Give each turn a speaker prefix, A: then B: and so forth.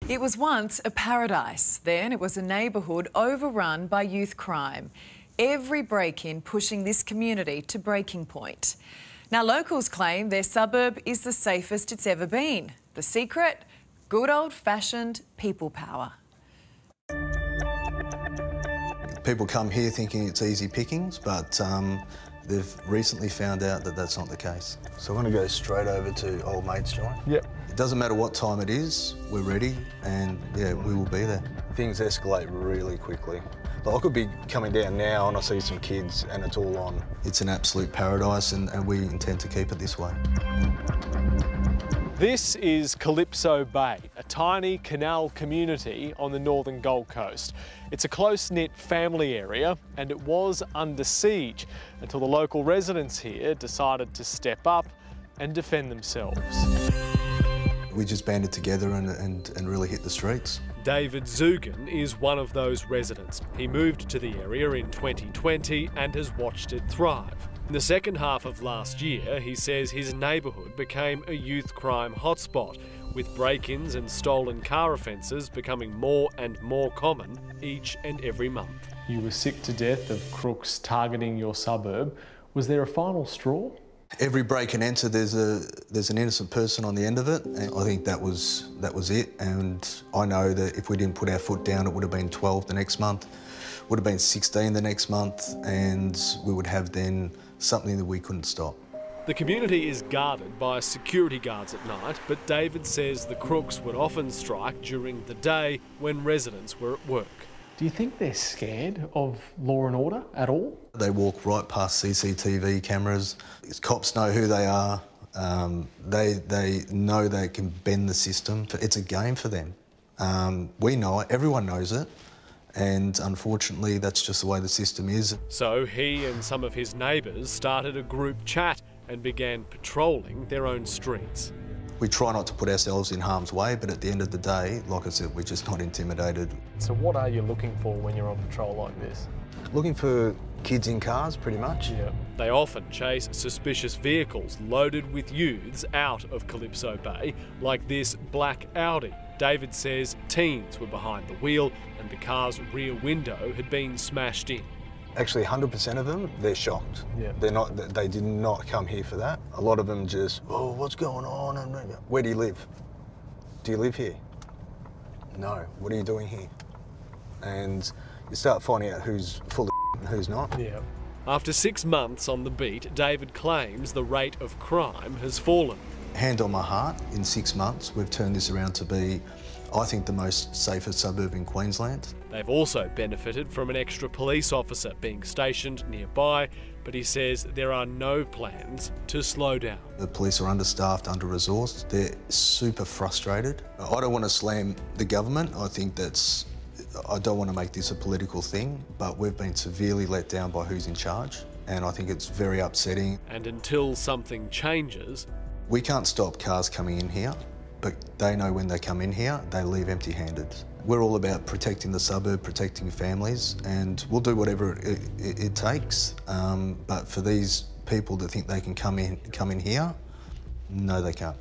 A: It was once a paradise. Then it was a neighbourhood overrun by youth crime. Every break-in pushing this community to breaking point. Now, locals claim their suburb is the safest it's ever been. The secret? Good old-fashioned people power.
B: People come here thinking it's easy pickings, but they've recently found out that that's not the case. So we're going to go straight over to old mate's joint.
C: Yep.
B: It doesn't matter what time it is, we're ready, and yeah, we will be there. Things escalate really quickly. Like, I could be coming down now and I see some kids and it's all on. It's an absolute paradise, and we intend to keep it this way.
C: This is Calypso Bay, a tiny canal community on the northern Gold Coast. It's a close-knit family area and it was under siege until the local residents here decided to step up and defend themselves.
B: We just banded together and really hit the streets.
C: David Zugan is one of those residents. He moved to the area in 2020 and has watched it thrive. In the second half of last year, he says his neighbourhood became a youth crime hotspot, with break-ins and stolen car offences becoming more and more common each and every month. You were sick to death of crooks targeting your suburb. Was there a final straw?
B: Every break and enter, there's an innocent person on the end of it, and I think that was it. And I know that if we didn't put our foot down, it would have been 12 the next month, would have been 16 the next month, and we would have then something that we couldn't stop.
C: The community is guarded by security guards at night, but David says the crooks would often strike during the day when residents were at work. Do you think they're scared of law and order at all?
B: They walk right past CCTV cameras. Cops know who they are. They know they can bend the system. It's a game for them. We know it, everyone knows it, and unfortunately that's just the way the system is.
C: So he and some of his neighbours started a group chat and began patrolling their own streets.
B: We try not to put ourselves in harm's way, but at the end of the day, like I said, we're just not intimidated.
C: So what are you looking for when you're on patrol like this?
B: Looking for kids in cars, pretty much.
C: Yeah. They often chase suspicious vehicles loaded with youths out of Calypso Bay, like this black Audi. David says teens were behind the wheel and the car's rear window had been smashed in.
B: Actually, 100% of them, they're shocked.
C: Yeah.
B: They did not come here for that. A lot of them just, oh, what's going on? And where do you live? Do you live here? No. What are you doing here? And you start finding out who's full of and who's not.
C: Yeah. After 6 months on the beat, David claims the rate of crime has fallen.
B: Hand on my heart, in 6 months, we've turned this around to be, I think, the most safest suburb in Queensland.
C: They've also benefited from an extra police officer being stationed nearby, but he says there are no plans to slow down.
B: The police are understaffed, under-resourced. They're super frustrated. I don't want to slam the government. I don't want to make this a political thing, but we've been severely let down by who's in charge, and I think it's very upsetting.
C: And until something changes...
B: We can't stop cars coming in here, but they know when they come in here, they leave empty-handed. We're all about protecting the suburb, protecting families, and we'll do whatever it takes. But for these people that think they can come in here, no, they can't.